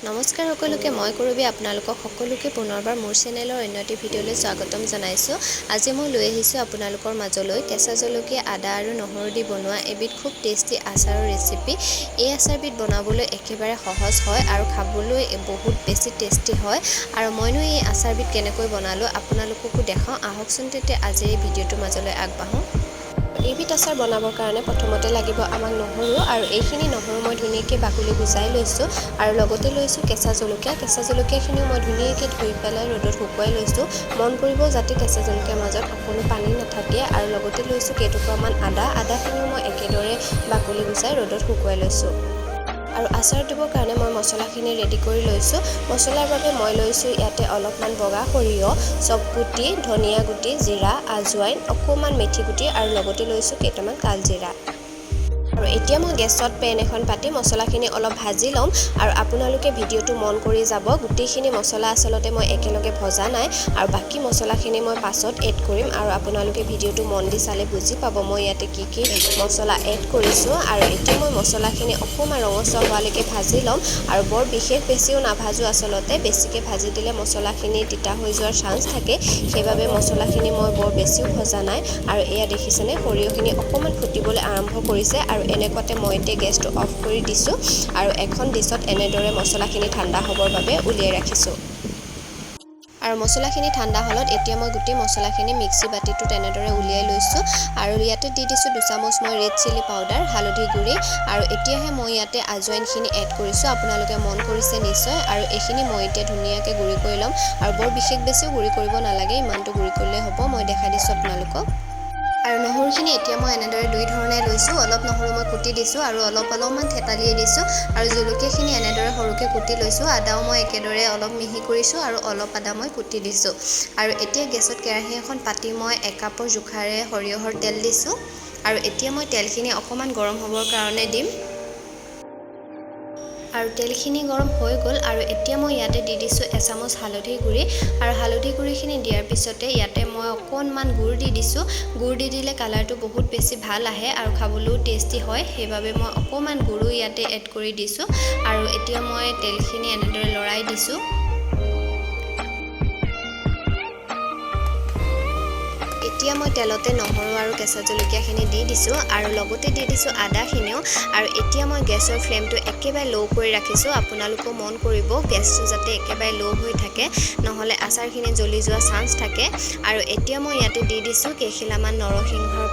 নমস্কাৰ সকলোকে মই কৰবি আপোনালোকক সকলোকে পুনৰবাৰ মোৰ চেনেলৰ অন্য এটি ভিডিঅ'লৈ স্বাগতম জনাইছো। আজি মই লৈ আহিছো আপোনালোকৰ মাজলৈ কেঁচা জলকীয়া আদা আৰু নহৰু দি বনোৱা এবিধ খুব টেষ্টি আচাৰৰ ৰেচিপি। এই আচাৰবিধ বনাবলৈ একেবাৰে সহজ হয় আৰু খাবলৈ বহুত বেছি টেষ্টি হয়। আৰু মইনো এই আচাৰবিধ কেনেকৈ বনালো আপোনালোককো দেখাওঁ। আহকচোন তেতিয়া আজি এই ভিডিঅ'টোৰ মাজলৈ আগবাঢ়ো। এইবিধ আচাৰ বনাবৰ কাৰণে প্ৰথমতে লাগিব আমাক নহৰু আৰু এইখিনি নহৰু মই ধুনীয়াকৈ বাকলি গুচাই লৈছোঁ আৰু লগতে লৈছোঁ কেঁচা জলকীয়াখিনিও মই ধুনীয়াকৈ ধুই পেলাই ৰ'দত শুকুৱাই লৈছোঁ। মন কৰিব যাতে কেঁচা জলকীয়াৰ মাজত অকণো পানী নাথাকে। আৰু লগতে লৈছোঁ কেইটুকুৰামান আদাখিনিও মই একেদৰে বাকলি গুচাই ৰ'দত শুকুৱাই লৈছোঁ। আৰু আচাৰ দিবৰ কাৰণে মই মছলাখিনি ৰেডি কৰি লৈছোঁ। মছলাৰ বাবে মই লৈছোঁ ইয়াতে অলপমান বগা সৰিয়হ, চব গুটি, ধনিয়া গুটি, জিৰা, আজৱাইন, অকণমান মেথি গুটি আৰু লগতে লৈছোঁ কেইটামান কালজিৰা। আৰু এতিয়া মই গেছত পেন এখন পাতি মছলাখিনি অলপ ভাজি ল'ম। আৰু আপোনালোকে ভিডিঅ'টো মন কৰি যাব, গোটেইখিনি মছলা আচলতে মই একেলগে ভজা নাই আৰু বাকী মছলাখিনি মই পাছত এড কৰিম। আৰু আপোনালোকে ভিডিঅ'টো মন দি চালে বুজি পাব মই ইয়াতে কি মছলা এড কৰিছোঁ। আৰু এতিয়া মই মছলাখিনি অকণমান ৰঙচুৱা হোৱালৈকে ভাজি ল'ম। আৰু বৰ বিশেষ বেছিও নাভাজোঁ আচলতে, বেছিকৈ ভাজি দিলে মছলাখিনি তিতা হৈ যোৱাৰ চান্স থাকে। সেইবাবে মছলাখিনি মই বৰ বেছিও ভজা নাই। আৰু এয়া দেখিছেনে সৰিয়হখিনি অকণমান ফুটিবলৈ আৰম্ভ কৰিছে। আৰু এনেকুৱাতে মই এতিয়া গেছটো অফ কৰি দিছোঁ আৰু এখন ডিছত এনেদৰে মছলাখিনি ঠাণ্ডা হ'বৰ বাবে উলিয়াই ৰাখিছোঁ। আৰু মছলাখিনি ঠাণ্ডা হ'লত এতিয়া মই গোটেই মছলাখিনি মিক্সি বাতিটো তেনেদৰে উলিয়াই লৈছোঁ। আৰু ইয়াতে দি দিছোঁ 2 চামুচ মই ৰেড চিলি পাউডাৰ, হালধি গুড়ি। আৰু এতিয়াহে মই ইয়াতে আজৱাইনখিনি এড কৰিছোঁ, আপোনালোকে মন কৰিছে নিশ্চয়। আৰু এইখিনি মই এতিয়া ধুনীয়াকৈ গুড়ি কৰি ল'ম। আৰু বৰ বিশেষ বেছিও গুড়ি কৰিব নালাগে, ইমানটো গুড়ি কৰিলেই হ'ব। মই দেখাই দিছোঁ আপোনালোকক। আৰু নহৰুখিনি এতিয়া মই এনেদৰে 2 ধৰণে লৈছোঁ। অলপ নহৰু মই কুটি দিছোঁ আৰু অলপমান থেতালিয়ে দিছোঁ। আৰু জলকীয়াখিনি এনেদৰে সৰুকৈ কুটি লৈছোঁ। আদাও মই একেদৰে অলপ মিহি কৰিছোঁ আৰু অলপ আদা মই কুটি দিছোঁ। আৰু এতিয়া গেছত কেৰাহী এখন পাতি মই 1 কাপৰ জোখাৰে সৰিয়হৰ তেল দিছোঁ। আৰু এতিয়া মই তেলখিনি অকণমান গৰম হ'বৰ কাৰণে দিম। আৰু তেলখিনি গৰম হৈ গ'ল। আৰু এতিয়া মই ইয়াতে দি দিছোঁ 1 চামুচ হালধি গুড়ি। আৰু হালধি গুড়িখিনি দিয়াৰ পিছতে ইয়াতে মই অকণমান গুড় দি দিছোঁ। গুড় দি দিলে কালাৰটো বহুত বেছি ভাল আহে আৰু খাবলৈও টেষ্টি হয়। সেইবাবে মই অকণমান গুড়ো ইয়াতে এড কৰি দিছোঁ। আৰু এতিয়া মই তেলখিনি এনেদৰে লৰাই দিছোঁ। এতিয়া মই তেলতে নহৰু আৰু কেঁচা জলকীয়াখিনি দি দিছোঁ আৰু লগতে দি দিছোঁ আদাখিনিও। আৰু এতিয়া মই গেছৰ ফ্লেমটো একেবাৰে ল' কৰি ৰাখিছোঁ। আপোনালোকেও মন কৰিব গেছটো যাতে একেবাৰে ল' হৈ থাকে, নহ'লে আচাৰখিনি জ্বলি যোৱা চান্স থাকে। আৰু এতিয়া মই ইয়াতে দি দিছোঁ কেইখিলামান নৰসিংহৰ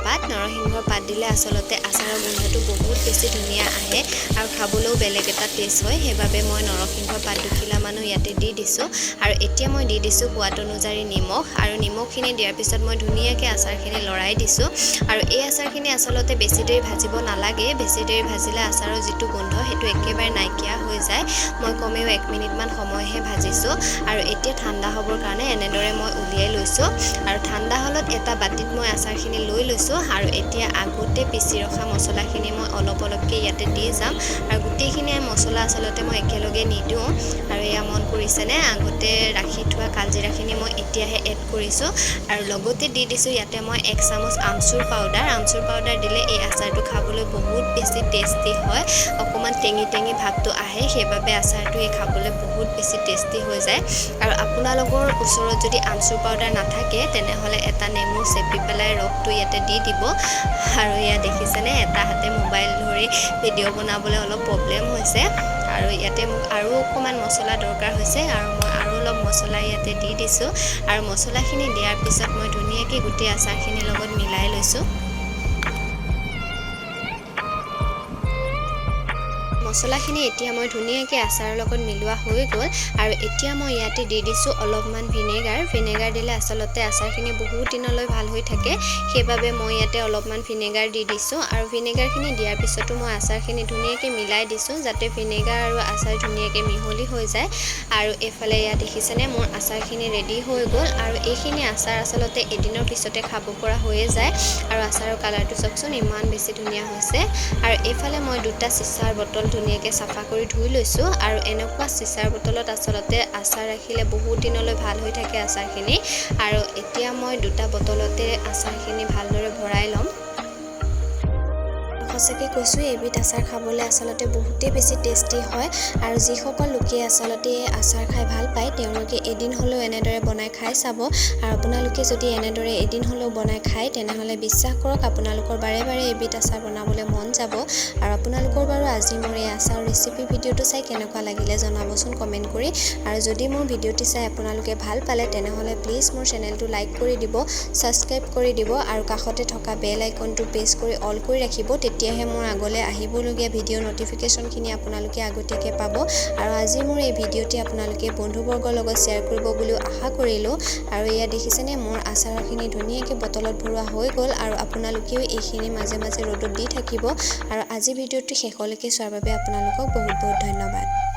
পাত দিলে আচলতে আচাৰৰ গোন্ধটো বহুত বেছি ধুনীয়া আহে আৰু খাবলৈও বেলেগ এটা টেষ্ট হয়। সেইবাবে মই নৰসিংহৰ পাত 2 খিলামানো ইয়াতে দি দিছোঁ। আৰু এতিয়া মই দি দিছোঁ সোৱাদ অনুযায়ী নিমখ। আৰু নিমখখিনি দিয়াৰ পিছত মই ধুনীয়াকৈ আচাৰখিনি লৰাই দিছোঁ। আৰু এই আচাৰখিনি আচলতে বেছি দেৰি ভাজিব নালাগে, বেছি দেৰি ভাজিলে আচাৰৰ যিটো গোন্ধ সেইটো একেবাৰে নাইকিয়া হৈ যায়। মই কমেও 1 মিনিটমান সময়হে ভাজিছোঁ। আৰু এতিয়া ঠাণ্ডা হ'বৰ কাৰণে এনেদৰে মই উলিয়াই লৈছোঁ। আৰু ঠাণ্ডা হ'লত এটা বাতিত মই আচাৰখিনি লৈ লৈছোঁ। আৰু এতিয়া আগতে পিচি ৰখা মছলাখিনি মই অলপকৈ ইয়াতে দি যাম। আৰু গোটেইখিনি মছলা আচলতে মই একেলগে নিদিওঁ। আৰু এয়া মন কৰিছেনে, আগতে ৰাখি থোৱা কালজিৰাখিনি মই এতিয়াহে এড কৰিছোঁ। আৰু লগতে দি দিছোঁ ইয়াতে মই 1 চামুচ আমচুৰ পাউডাৰ দিলে এই আচাৰটো খাবলৈ বহুত বেছি টেষ্টি হয়। অকণমান টেঙি ভাৱটো আহে, সেইবাবে আচাৰটো খাবলৈ বহুত বেছি টেষ্টি হৈ যায়। আৰু আপোনালোকৰ ওচৰত যদি আমচুৰ পাউডাৰ নাথাকে তেনেহ'লে এটা নেমু চেপি পেলাই ৰসটো ইয়াতে দি দিব। আৰু এয়া দেখিছেনে, এটা হাতে মোবাইল ধৰি ভিডিঅ' বনাবলৈ অলপ প্ৰব্লেম হৈছে। আৰু ইয়াতে মোক আৰু অকণমান মছলা দৰকাৰ হৈছে আৰু মই আৰু অলপ মছলা ইয়াতে দি দিছোঁ। আৰু মছলাখিনি দিয়াৰ পিছত মই ধুনীয়াকৈ গোটেই আচাৰখিনিৰ লগত মিলাই লৈছোঁ। মছলাখিনি এতিয়া মই ধুনীয়াকৈ আচাৰৰ লগত মিলোৱা হৈ গ'ল। আৰু এতিয়া মই ইয়াতে দি দিছোঁ অলপমান ভিনেগাৰ দিলে আচলতে আচাৰখিনি বহুত দিনলৈ ভাল হৈ থাকে। সেইবাবে মই ইয়াতে অলপমান ভিনেগাৰ দি দিছোঁ। আৰু ভিনেগাৰখিনি দিয়াৰ পিছতো মই আচাৰখিনি ধুনীয়াকৈ মিলাই দিছোঁ যাতে ভিনেগাৰ আৰু আচাৰ ধুনীয়াকৈ মিহলি হৈ যায়। আৰু এইফালে ইয়াত দেখিছেনে মোৰ আচাৰখিনি ৰেডি হৈ গ'ল। আৰু এইখিনি আচাৰ আচলতে এদিনৰ পিছতে খাব পৰা হৈয়ে যায়। আৰু আচাৰৰ কালাৰটো চাওকচোন ইমান বেছি ধুনীয়া হৈছে। আৰু এইফালে মই 2টা চিচাৰ বটল ধুনীয়াকৈ চাফা কৰি ধুই লৈছোঁ। আৰু এনেকুৱা চিচাৰ বটলত আচলতে আচাৰ ৰাখিলে বহুত দিনলৈ ভাল হৈ থাকে আচাৰখিনি। আৰু এতিয়া মই 2টা বটলতে আচাৰখিনি ভালদৰে ভৰাই ল'ম। সঁচাকৈ কৈছোঁ এবিধ আচাৰ খাবলৈ আচলতে বহুতেই বেছি টেষ্টি হয় আৰু যিসকল লোকে আচলতে আচাৰ খাই ভাল পায় তেওঁলোকে এদিন হ'লেও এনেদৰে বনাই খাই চাব আৰু আপোনালোকে যদি এনেদৰে এদিন হ'লেও বনাই খায় তেনেহ'লে বিশ্বাস কৰক আপোনালোকৰ বাৰে বাৰে এবিধ আচাৰ বনাবলৈ মন যাব আৰু আপোনালোকৰ বাৰু আজি মোৰ এই আচাৰ ৰেচিপি ভিডিঅ'টো চাই কেনেকুৱা লাগিলে জনাবচোন কমেণ্ট কৰি আৰু যদি মোৰ ভিডিঅ'টি চাই আপোনালোকে ভাল পালে তেনেহ'লে প্লিজ মোৰ চেনেলটো লাইক কৰি দিব ছাবস্ক্ৰাইব কৰি দিব আৰু কাষতে থকা বেল আইকনটো প্ৰেছ কৰি অল কৰি ৰাখিব তেতিয়াহে মোৰ আগলৈ আহিবলগীয়া ভিডিঅ' নটিফিকেশ্যনখিনি আপোনালোকে আগতীয়াকৈ পাব আৰু আজি মোৰ এই ভিডিঅ'টি আপোনালোকে বন্ধুবৰ্গৰ লগত শ্বেয়াৰ কৰিব বুলিও আশা কৰিলোঁ আৰু এয়া দেখিছেনে মোৰ আচাৰখিনি ধুনীয়াকৈ বটলত ভৰোৱা হৈ গ'ল আৰু আপোনালোকেও এইখিনি মাজে মাজে ৰ'দত দি থাকিব আৰু আজি ভিডিঅ'টো শেষলৈকে চোৱাৰ বাবে আপোনালোকক বহুত বহুত ধন্যবাদ।